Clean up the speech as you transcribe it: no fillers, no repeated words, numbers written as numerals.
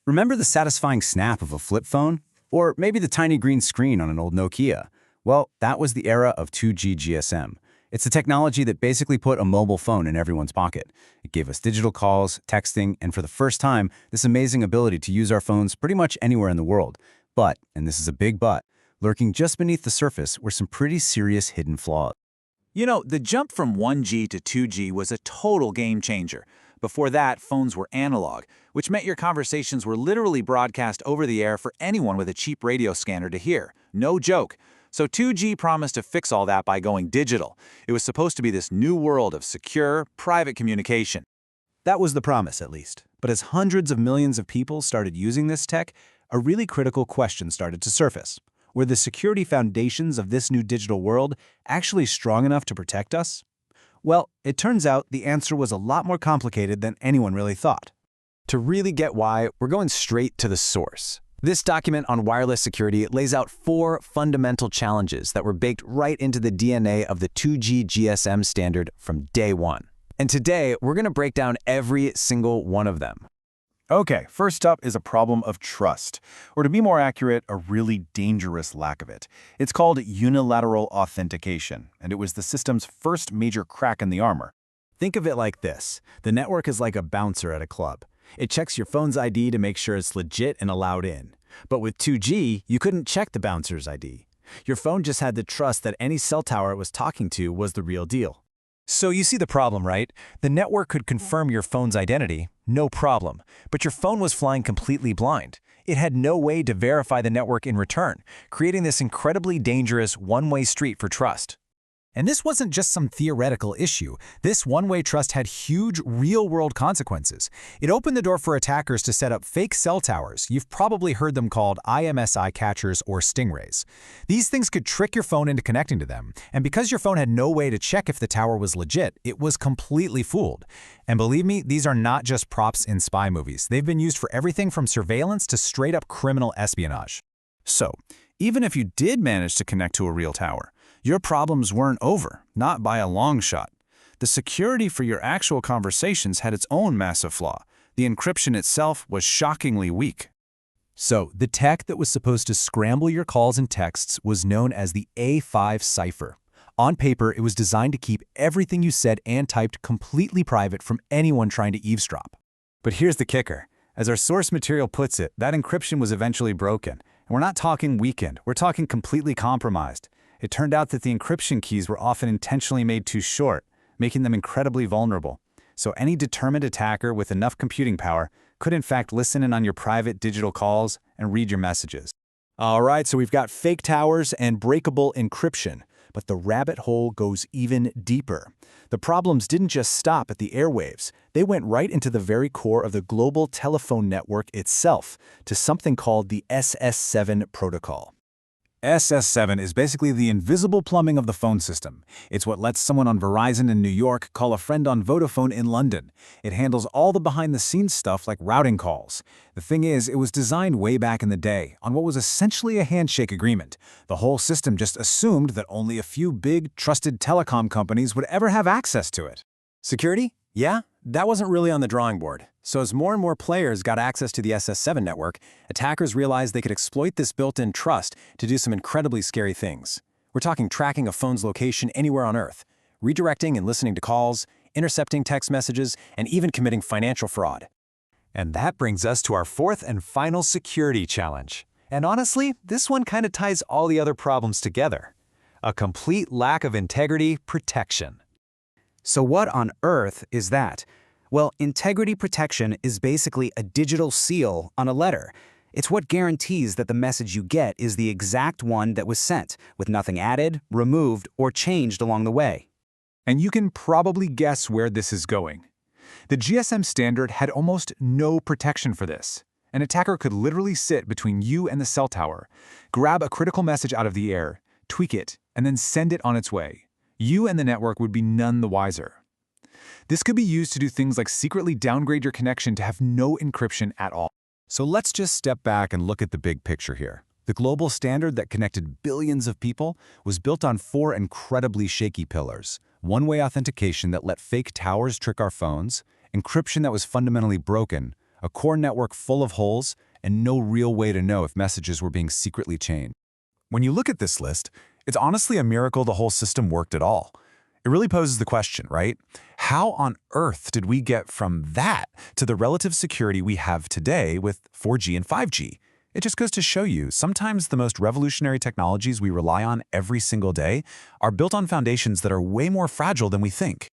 Remember the satisfying snap of a flip phone? Or maybe the tiny green screen on an old Nokia? Well, that was the era of 2G GSM. It's the technology that basically put a mobile phone in everyone's pocket. It gave us digital calls, texting, and for the first time, this amazing ability to use our phones pretty much anywhere in the world. But, and this is a big but, lurking just beneath the surface were some pretty serious hidden flaws. You know, the jump from 1G to 2G was a total game changer. Before that, phones were analog, which meant your conversations were literally broadcast over the air for anyone with a cheap radio scanner to hear. No joke. So 2G promised to fix all that by going digital. It was supposed to be this new world of secure, private communication. That was the promise, at least. But as hundreds of millions of people started using this tech, a really critical question started to surface. Were the security foundations of this new digital world actually strong enough to protect us? Well, it turns out the answer was a lot more complicated than anyone really thought. To really get why, we're going straight to the source. This document on wireless security lays out 4 fundamental challenges that were baked right into the DNA of the 2G GSM standard from day one. And today, we're going to break down every single one of them. Okay, first up is a problem of trust, or to be more accurate, a really dangerous lack of it. It's called unilateral authentication, and it was the system's first major crack in the armor. Think of it like this. The network is like a bouncer at a club. It checks your phone's ID to make sure it's legit and allowed in. But with 2G, you couldn't check the bouncer's ID. Your phone just had to trust that any cell tower it was talking to was the real deal. So you see the problem, right? The network could confirm your phone's identity, no problem, but your phone was flying completely blind. It had no way to verify the network in return, creating this incredibly dangerous one-way street for trust. And this wasn't just some theoretical issue. This one-way trust had huge, real-world consequences. It opened the door for attackers to set up fake cell towers. You've probably heard them called IMSI catchers or stingrays. These things could trick your phone into connecting to them. And because your phone had no way to check if the tower was legit, it was completely fooled. And believe me, these are not just props in spy movies. They've been used for everything from surveillance to straight-up criminal espionage. So, even if you did manage to connect to a real tower, your problems weren't over, not by a long shot. The security for your actual conversations had its own massive flaw. The encryption itself was shockingly weak. So, the tech that was supposed to scramble your calls and texts was known as the A5 cipher. On paper, it was designed to keep everything you said and typed completely private from anyone trying to eavesdrop. But here's the kicker. As our source material puts it, that encryption was eventually broken. And we're not talking weakened, we're talking completely compromised. It turned out that the encryption keys were often intentionally made too short, making them incredibly vulnerable. So any determined attacker with enough computing power could in fact listen in on your private digital calls and read your messages. All right, so we've got fake towers and breakable encryption. But the rabbit hole goes even deeper. The problems didn't just stop at the airwaves. They went right into the very core of the global telephone network itself, to something called the SS7 protocol. SS7 is basically the invisible plumbing of the phone system. It's what lets someone on Verizon in New York call a friend on Vodafone in London. It handles all the behind-the-scenes stuff like routing calls. The thing is, it was designed way back in the day on what was essentially a handshake agreement. The whole system just assumed that only a few big, trusted telecom companies would ever have access to it. Security? Yeah, that wasn't really on the drawing board. So as more and more players got access to the SS7 network, attackers realized they could exploit this built-in trust to do some incredibly scary things. We're talking tracking a phone's location anywhere on Earth, redirecting and listening to calls, intercepting text messages, and even committing financial fraud. And that brings us to our 4th and final security challenge. And honestly, this one kind of ties all the other problems together. A complete lack of integrity protection. So what on earth is that? Well, integrity protection is basically a digital seal on a letter. It's what guarantees that the message you get is the exact one that was sent, with nothing added, removed, or changed along the way. And you can probably guess where this is going. The GSM standard had almost no protection for this. An attacker could literally sit between you and the cell tower, grab a critical message out of the air, tweak it, and then send it on its way. You and the network would be none the wiser. This could be used to do things like secretly downgrade your connection to have no encryption at all. So let's just step back and look at the big picture here. The global standard that connected billions of people was built on 4 incredibly shaky pillars. One-way authentication that let fake towers trick our phones, encryption that was fundamentally broken, a core network full of holes, and no real way to know if messages were being secretly changed. When you look at this list, it's honestly a miracle the whole system worked at all. It really poses the question, right? How on earth did we get from that to the relative security we have today with 4G and 5G? It just goes to show you, sometimes the most revolutionary technologies we rely on every single day are built on foundations that are way more fragile than we think.